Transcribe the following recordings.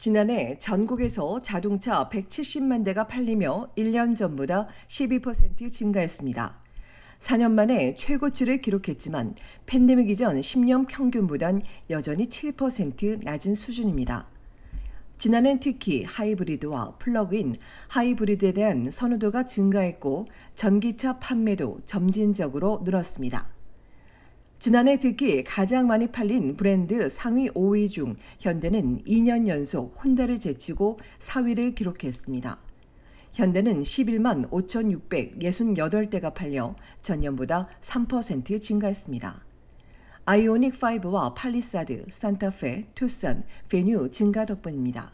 지난해 전국에서 자동차 170만 대가 팔리며 1년 전보다 12% 증가했습니다. 4년 만에 최고치를 기록했지만 팬데믹 이전 10년 평균보단 여전히 7% 낮은 수준입니다. 지난해는 특히 하이브리드와 플러그인 하이브리드에 대한 선호도가 증가했고 전기차 판매도 점진적으로 늘었습니다. 지난해 특히 가장 많이 팔린 브랜드 상위 5위 중 현대는 2년 연속 혼다를 제치고 4위를 기록했습니다. 현대는 11만 5,668대가 팔려 전년보다 3% 증가했습니다. 아이오닉 5와 팔리사드, 산타페, 투싼, 베뉴 증가 덕분입니다.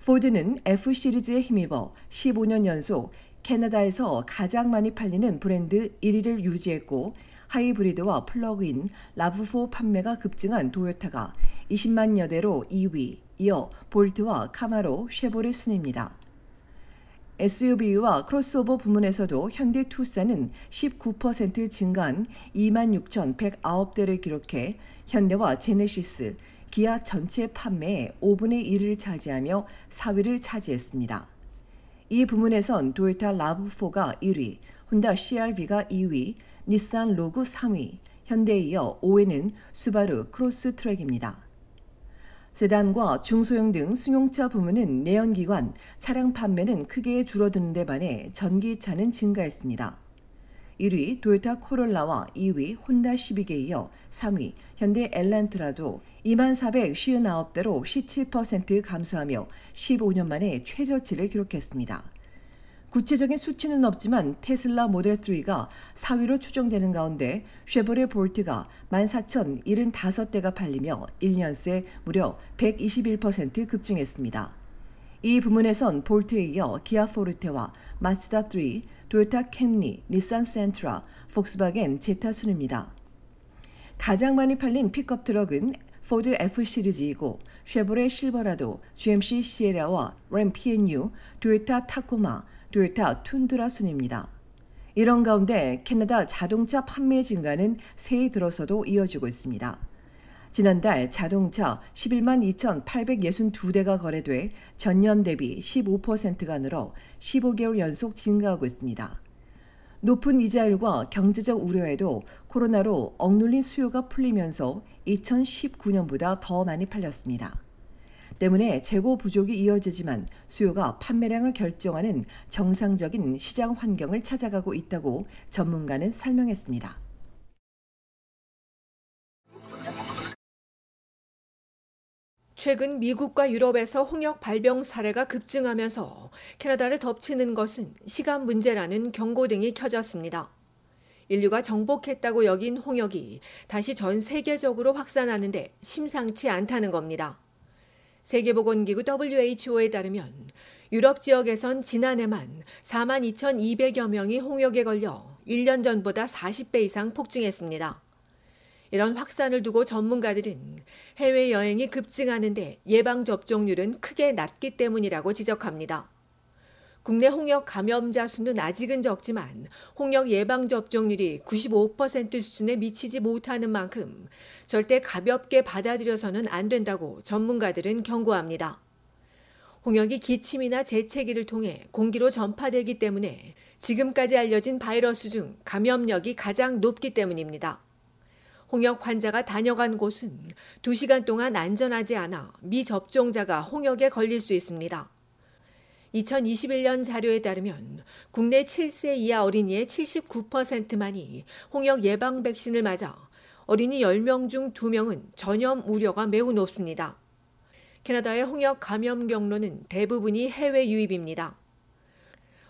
포드는 F 시리즈에 힘입어 15년 연속 캐나다에서 가장 많이 팔리는 브랜드 1위를 유지했고 하이브리드와 플러그인 라브4 판매가 급증한 도요타가 20만여 대로 2위, 이어 볼트와 카마로, 쉐보레 순입니다. SUV와 크로스오버 부문에서도 현대 투싼은 19% 증가한 26,109대를 기록해 현대와 제네시스, 기아 전체 판매의 5분의 1을 차지하며 4위를 차지했습니다. 이 부문에선 도요타 라브4가 1위, 혼다 CR-V가 2위, 닛산 로그 3위, 현대에 이어 5위는 수바루 크로스 트랙입니다. 세단과 중소형 등 승용차 부문은 내연기관, 차량 판매는 크게 줄어드는 데 반해 전기차는 증가했습니다. 1위 도요타 코롤라와 2위 혼다 시빅에 이어 3위 현대 엘란트라도 2459대로 17% 감소하며 15년 만에 최저치를 기록했습니다. 구체적인 수치는 없지만 테슬라 모델 3가 4위로 추정되는 가운데 쉐보레 볼트가 14,075대가 팔리며 1년 새 무려 121% 급증했습니다. 이 부문에선 볼트에 이어 기아 포르테와 마츠다 3, 도요타 캠리, 닛산 센트라, 폭스바겐 제타 순입니다. 가장 많이 팔린 픽업 트럭은 포드 F 시리즈이고 쉐보레 실버라도, GMC 시에라와 램 PNU, 도요타 타코마, 도요타 툰드라 순입니다. 이런 가운데 캐나다 자동차 판매 증가는 새해 들어서도 이어지고 있습니다. 지난달 자동차 11만 2,862대가 거래돼 전년 대비 15%가 늘어 15개월 연속 증가하고 있습니다. 높은 이자율과 경제적 우려에도 코로나로 억눌린 수요가 풀리면서 2019년보다 더 많이 팔렸습니다. 때문에 재고 부족이 이어지지만 수요가 판매량을 결정하는 정상적인 시장 환경을 찾아가고 있다고 전문가는 설명했습니다. 최근 미국과 유럽에서 홍역 발병 사례가 급증하면서 캐나다를 덮치는 것은 시간 문제라는 경고등이 켜졌습니다. 인류가 정복했다고 여긴 홍역이 다시 전 세계적으로 확산하는데 심상치 않다는 겁니다. 세계보건기구 WHO에 따르면 유럽 지역에선 지난해만 42,200여 명이 홍역에 걸려 1년 전보다 40배 이상 폭증했습니다. 이런 확산을 두고 전문가들은 해외여행이 급증하는데 예방접종률은 크게 낮기 때문이라고 지적합니다. 국내 홍역 감염자 수는 아직은 적지만 홍역 예방접종률이 95% 수준에 미치지 못하는 만큼 절대 가볍게 받아들여서는 안 된다고 전문가들은 경고합니다. 홍역이 기침이나 재채기를 통해 공기로 전파되기 때문에 지금까지 알려진 바이러스 중 감염력이 가장 높기 때문입니다. 홍역 환자가 다녀간 곳은 2시간 동안 안전하지 않아 미접종자가 홍역에 걸릴 수 있습니다. 2021년 자료에 따르면 국내 7세 이하 어린이의 79%만이 홍역 예방 백신을 맞아 어린이 10명 중 2명은 전염 우려가 매우 높습니다. 캐나다의 홍역 감염 경로는 대부분이 해외 유입입니다.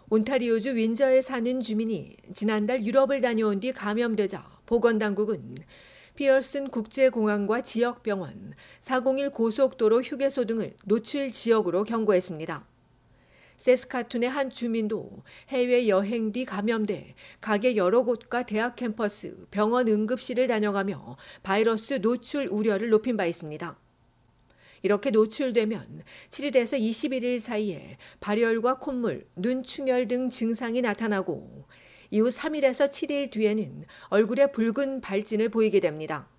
온타리오주 윈저에 사는 주민이 지난달 유럽을 다녀온 뒤 감염되자 보건당국은 피어슨 국제공항과 지역병원, 401 고속도로 휴게소 등을 노출 지역으로 경고했습니다. 세스카툰의 한 주민도 해외여행 뒤 감염돼 가게 여러 곳과 대학 캠퍼스, 병원 응급실을 다녀가며 바이러스 노출 우려를 높인 바 있습니다. 이렇게 노출되면 7일에서 21일 사이에 발열과 콧물, 눈 충혈 등 증상이 나타나고 이후 3일에서 7일 뒤에는 얼굴에 붉은 발진을 보이게 됩니다.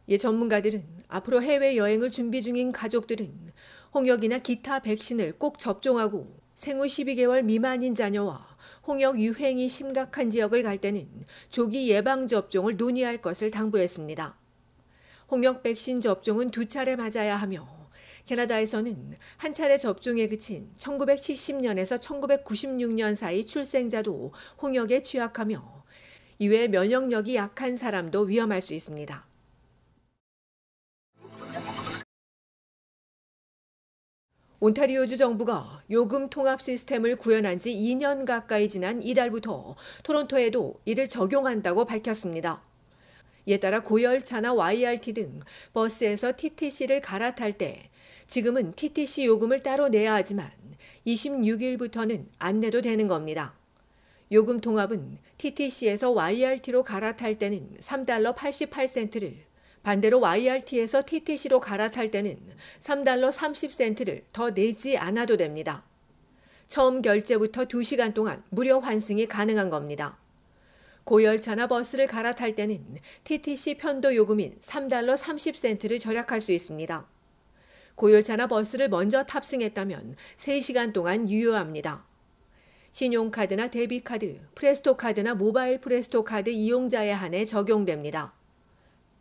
이 전문가들은 앞으로 해외여행을 준비 중인 가족들은 홍역이나 기타 백신을 꼭 접종하고 생후 12개월 미만인 자녀와 홍역 유행이 심각한 지역을 갈 때는 조기 예방 접종을 논의할 것을 당부했습니다. 홍역 백신 접종은 2차례 맞아야 하며 캐나다에서는 한 차례 접종에 그친 1970년에서 1996년 사이 출생자도 홍역에 취약하며 이외 면역력이 약한 사람도 위험할 수 있습니다. 온타리오주 정부가 요금 통합 시스템을 구현한 지 2년 가까이 지난 이달부터 토론토에도 이를 적용한다고 밝혔습니다. 이에 따라 고열차나 YRT 등 버스에서 TTC를 갈아탈 때 지금은 TTC 요금을 따로 내야 하지만 26일부터는 안 내도 되는 겁니다. 요금 통합은 TTC에서 YRT로 갈아탈 때는 $3 88센트를, 반대로 YRT에서 TTC로 갈아탈 때는 $3 30센트를 더 내지 않아도 됩니다. 처음 결제부터 2시간 동안 무료 환승이 가능한 겁니다. 고열차나 버스를 갈아탈 때는 TTC 편도 요금인 $3 30센트를 절약할 수 있습니다. 고열차나 버스를 먼저 탑승했다면 3시간 동안 유효합니다. 신용카드나 데비카드, 프레스토카드나 모바일 프레스토카드 이용자에 한해 적용됩니다.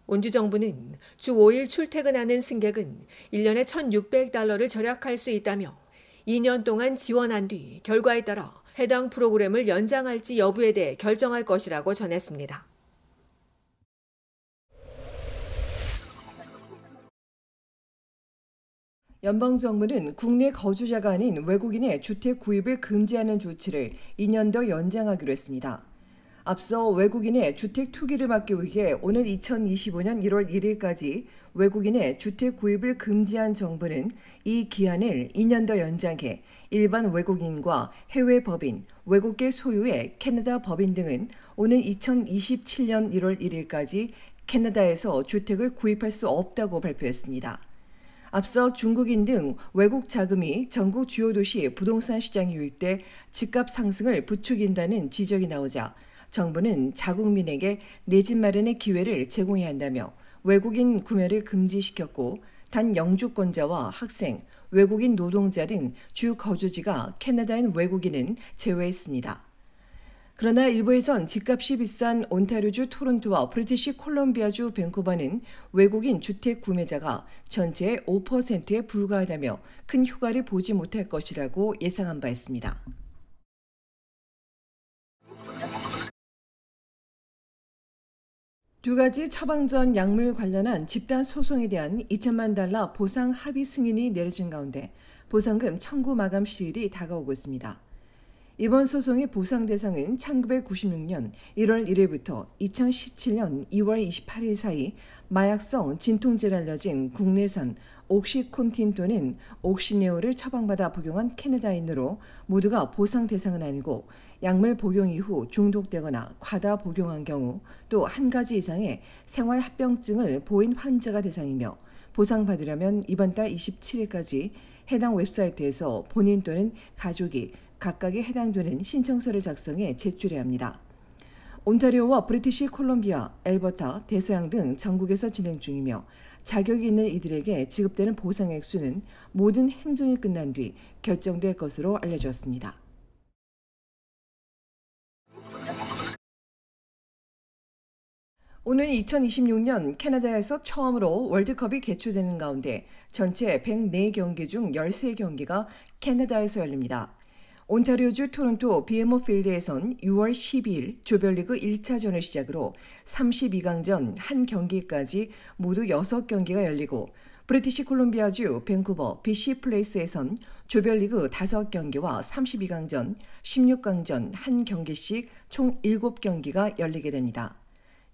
온주 정부는 주 5일 출퇴근하는 승객은 1년에 $1,600를 절약할 수 있다며 2년 동안 지원한 뒤 결과에 따라 해당 프로그램을 연장할지 여부에 대해 결정할 것이라고 전했습니다. 연방정부는 국내 거주자가 아닌 외국인의 주택 구입을 금지하는 조치를 2년 더 연장하기로 했습니다. 앞서 외국인의 주택 투기를 막기 위해 오는 2025년 1월 1일까지 외국인의 주택 구입을 금지한 정부는 이 기한을 2년 더 연장해 일반 외국인과 해외 법인, 외국계 소유의 캐나다 법인 등은 오는 2027년 1월 1일까지 캐나다에서 주택을 구입할 수 없다고 발표했습니다. 앞서 중국인 등 외국 자금이 전국 주요 도시 부동산 시장에 유입돼 집값 상승을 부추긴다는 지적이 나오자 정부는 자국민에게 내 집 마련의 기회를 제공해야 한다며 외국인 구매를 금지시켰고 단 영주권자와 학생, 외국인 노동자 등 주 거주지가 캐나다인 외국인은 제외했습니다. 그러나 일부에선 집값이 비싼 온타리오주 토론토와 브리티시 콜럼비아주 밴쿠버는 외국인 주택 구매자가 전체의 5%에 불과하다며 큰 효과를 보지 못할 것이라고 예상한 바 있습니다. 두 가지 처방전 약물 관련한 집단 소송에 대한 $2천만 보상 합의 승인이 내려진 가운데 보상금 청구 마감 시일이 다가오고 있습니다. 이번 소송의 보상 대상은 1996년 1월 1일부터 2017년 2월 28일 사이 마약성 진통제를 알려진 국내산 옥시콘틴 또는 옥시네오를 처방받아 복용한 캐나다인으로 모두가 보상 대상은 아니고 약물 복용 이후 중독되거나 과다 복용한 경우 또 한 가지 이상의 생활합병증을 보인 환자가 대상이며 보상받으려면 이번 달 27일까지 해당 웹사이트에서 본인 또는 가족이 각각에 해당되는 신청서를 작성해 제출해야 합니다. 온타리오와 브리티시 콜롬비아, 엘버타, 대서양 등 전국에서 진행 중이며 자격이 있는 이들에게 지급되는 보상 액수는 모든 행정이 끝난 뒤 결정될 것으로 알려졌습니다. 오는 2026년 캐나다에서 처음으로 월드컵이 개최되는 가운데 전체 104경기 중 13경기가 캐나다에서 열립니다. 온타리오주 토론토 BMO 필드에선 6월 12일 조별리그 1차전을 시작으로 32강전 한 경기까지 모두 6경기가 열리고 브리티시 콜롬비아주 밴쿠버 BC 플레이스에선 조별리그 5경기와 32강전, 16강전 한 경기씩 총 7경기가 열리게 됩니다.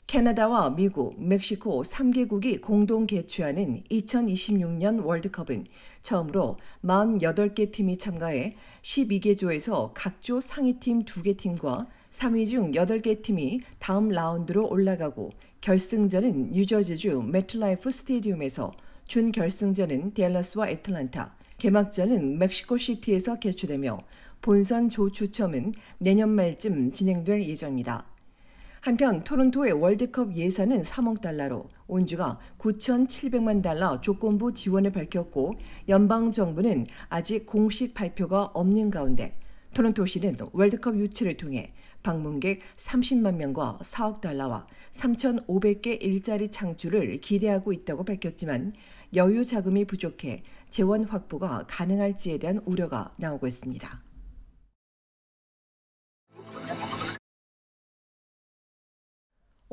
캐나다와 미국, 멕시코 3개국이 공동 개최하는 2026년 월드컵은 처음으로 48개 팀이 참가해 12개 조에서 각 조 상위팀 2개 팀과 3위 중 8개 팀이 다음 라운드로 올라가고 결승전은 뉴저지주 매트라이프 스테디움에서 준결승전은 댈러스와 애틀랜타, 개막전은 멕시코시티에서 개최되며 본선 조 추첨은 내년 말쯤 진행될 예정입니다. 한편 토론토의 월드컵 예산은 3억 달러로 온주가 9,700만 달러 조건부 지원을 밝혔고 연방정부는 아직 공식 발표가 없는 가운데 토론토시는 월드컵 유치를 통해 방문객 30만 명과 4억 달러와 3,500개 일자리 창출을 기대하고 있다고 밝혔지만 여유 자금이 부족해 재원 확보가 가능할지에 대한 우려가 나오고 있습니다.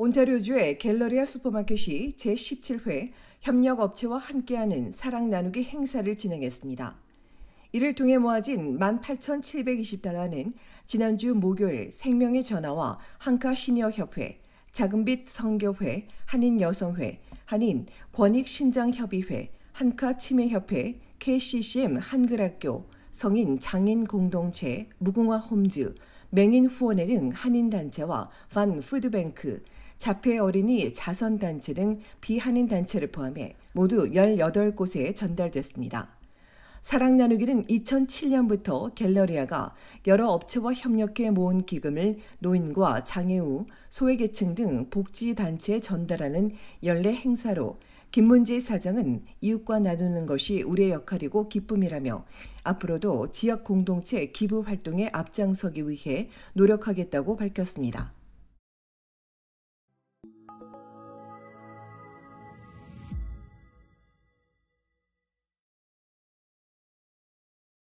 온타리오주의 갤러리아 슈퍼마켓이 제17회 협력업체와 함께하는 사랑 나누기 행사를 진행했습니다. 이를 통해 모아진 18,720달러는 지난주 목요일 생명의 전화와 한카 시니어협회, 작은빛 성교회, 한인여성회, 한인 권익신장협의회, 한카 치매협회, KCCM 한글학교, 성인 장인 공동체, 무궁화 홈즈, 맹인 후원회 등 한인단체와 반 푸드뱅크, 자폐 어린이 자선단체 등 비한인 단체를 포함해 모두 18곳에 전달됐습니다. 사랑 나누기는 2007년부터 갤러리아가 여러 업체와 협력해 모은 기금을 노인과 장애우, 소외계층 등 복지단체에 전달하는 연례 행사로 김문재 사장은 이웃과 나누는 것이 우리의 역할이고 기쁨이라며 앞으로도 지역 공동체 기부 활동에 앞장서기 위해 노력하겠다고 밝혔습니다.